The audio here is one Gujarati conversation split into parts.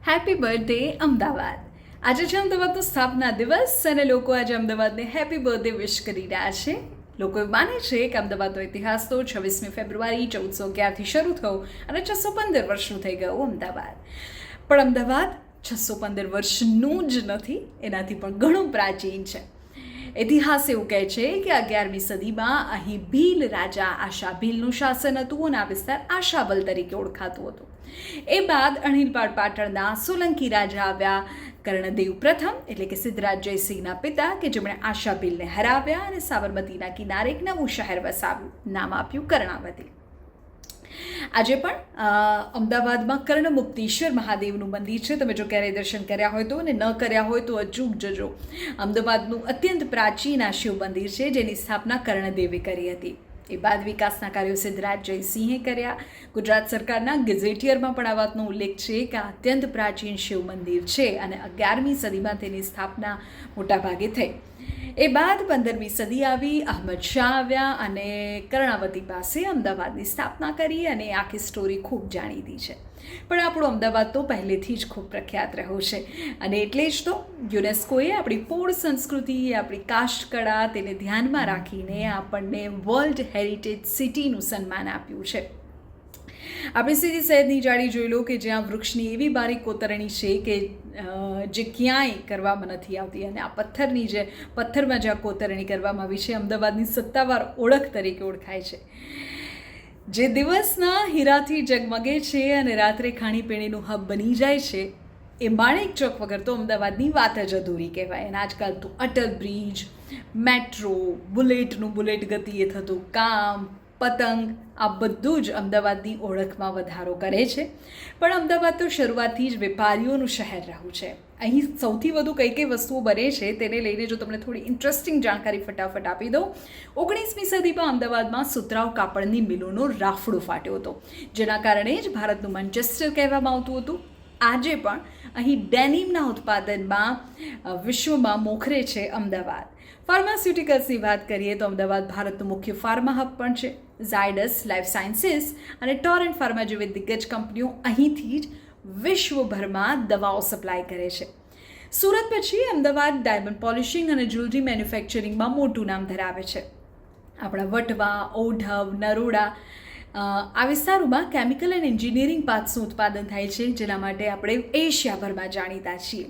Happy birthday Ahmedabad. આજે છે અમદાવાદનો સ્થાપના દિવસ અને લોકો આજે અમદાવાદને હેપી બર્થડે વિશ કરી રહ્યા છે. લોકો માને છે કે અમદાવાદનો ઇતિહાસ તો 26મી ફેબ્રુઆરી 1411થી શરૂ થયો અને 615 વર્ષનું થઈ ગયું અમદાવાદ. પણ અમદાવાદ 615 વર્ષનું જ નથી, એનાથી પણ ઘણું પ્રાચીન છે. ઇતિહાસ એવું કહે છે કે 11મી સદીમાં અહીં ભીલ રાજા આશાભીલનું શાસન હતું અને આ વિસ્તાર આશાબલ તરીકે ઓળખાતું હતું. એ બાદ અણહિલપાળ પાટણના સોલંકી રાજા આવ્યા, કર્ણદેવ પ્રથમ એટલે કે સિદ્ધરાજ જયસિંહના પિતા, કે જેમણે આશાભીલને હરાવ્યા અને સાબરમતીના કિનારે એક નવું શહેર વસાવ્યું, નામ આપ્યું કર્ણાવતી. આજે પણ અમદાવાદમાં કર્ણમુક્તેશ્વર મહાદેવનું મંદિર છે. તમે જો ક્યારેય દર્શન કર્યા હોય તો, અને ન કર્યા હોય તો અચૂક જજો. અમદાવાદનું અત્યંત પ્રાચીન આ શિવ મંદિર છે, જેની સ્થાપના કર્ણદેવે કરી હતી. એ બાદ વિકાસના કાર્યો સિદ્ધરાજ જયસિંહે કર્યા. ગુજરાત સરકારના ગેઝેટિયરમાં પણ આ વાતનો ઉલ્લેખ છે કે આ અત્યંત પ્રાચીન શિવ મંદિર છે અને 11મી સદીમાં તેની સ્થાપના મોટાભાગે થઈ. એ બાદ 15મી સદી આવી, અહમદ શાહ આવ્યા અને કર્ણાવતી પાસે અમદાવાદની સ્થાપના કરી અને આખી સ્ટોરી ખૂબ જાણીતી છે. પણ આપણું અમદાવાદ તો પહેલેથી જ ખૂબ પ્રખ્યાત રહ્યું છે અને એટલે જ તો યુનેસ્કોએ આપણી પોળ સંસ્કૃતિ, આપણી કાષ્ઠકળા, તેને ધ્યાનમાં રાખીને આપણને વર્લ્ડ હેરિટેજ સિટીનું સન્માન આપ્યું છે. આપણે સીધી સૈયદની જાળી જોઈ લો કે જ્યાં વૃક્ષની એવી બારીક કોતરણી છે કે જે ક્યાંય કરવામાં નથી આવતી, અને આ પથ્થરમાં જ્યાં કોતરણી કરવામાં આવી છે અમદાવાદની સત્તાવાર ઓળખ તરીકે ઓળખાય છે. જે દિવસના હીરાથી જગમગે છે અને રાત્રે ખાણીપીણીનું હબ બની જાય છે, એ માણેક ચોક વગર તો અમદાવાદની વાત જ અધૂરી કહેવાય. અને આજકાલ તો અટલ બ્રિજ, મેટ્રો, બુલેટ ગતિએ થતું કામ, પતંગ, આ બધું જ અમદાવાદની ઓળખમાં વધારો કરે છે. પણ અમદાવાદ તો શરૂઆતથી જ વેપારીઓનું શહેર રહ્યું છે. અહીં સૌથી વધુ કઈ કઈ વસ્તુઓ બને છે તેને લઈને જો તમને થોડી ઇન્ટરેસ્ટિંગ જાણકારી ફટાફટ આપી દઉં. 19મી સદીમાં અમદાવાદમાં સુતરાઉ કાપડની મિલોનો રાફડો ફાટ્યો હતો, જેના કારણે જ ભારતનું મેન્ચેસ્ટર કહેવામાં આવતું હતું. આજે પણ અહીં ડેનિમના ઉત્પાદનમાં વિશ્વમાં મોખરે છે અમદાવાદ. ફાર્માસ્યુટિકલ્સની વાત કરીએ તો અમદાવાદ ભારતનું મુખ્ય ફાર્મા હબ પણ છે. ઝાયડસ લાઈફ સાયન્સીસ અને ટોરેન્ટ ફાર્મા જેવી દિગ્ગજ કંપનીઓ અહીંથી જ વિશ્વભરમાં દવાઓ સપ્લાય કરે છે. સુરત પછી અમદાવાદ ડાયમંડ પોલિશિંગ અને જ્વેલરી મેન્યુફેક્ચરિંગમાં મોટું નામ ધરાવે છે. આપણા વટવા, ઓઢવ, નરોડા આ વિસ્તારોમાં કેમિકલ એન્ડ એન્જિનિયરિંગ પાર્ટ્સનું ઉત્પાદન થાય છે, જેના માટે આપણે એશિયાભરમાં જાણીતા છીએ.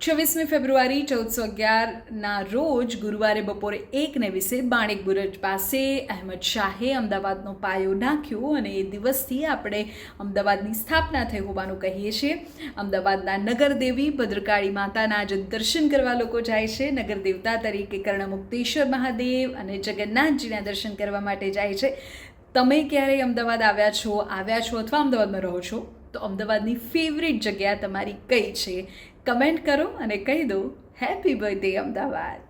26મી ફેબ્રુઆરી 1411ના રોજ ગુરુવારે બપોરે 1:20 બાણેક બુરજ પાસે અહેમદ શાહે અમદાવાદનો પાયો નાખ્યો અને એ દિવસથી આપણે અમદાવાદની સ્થાપના થઈ હોવાનું કહીએ છીએ. અમદાવાદના નગરદેવી ભદ્રકાળી માતાના આજે દર્શન કરવા લોકો જાય છે. નગરદેવતા તરીકે કર્ણમુક્તેશ્વર મહાદેવ અને જગન્નાથજીના દર્શન કરવા માટે જાય છે. તમે ક્યારેય અમદાવાદ આવ્યા છો અથવા અમદાવાદમાં રહો છો તો અમદાવાદની ફેવરિટ જગ્યા તમારી કઈ છે? કમેન્ટ કરો અને કહી દો હેપી બર્થડે અમદાવાદ.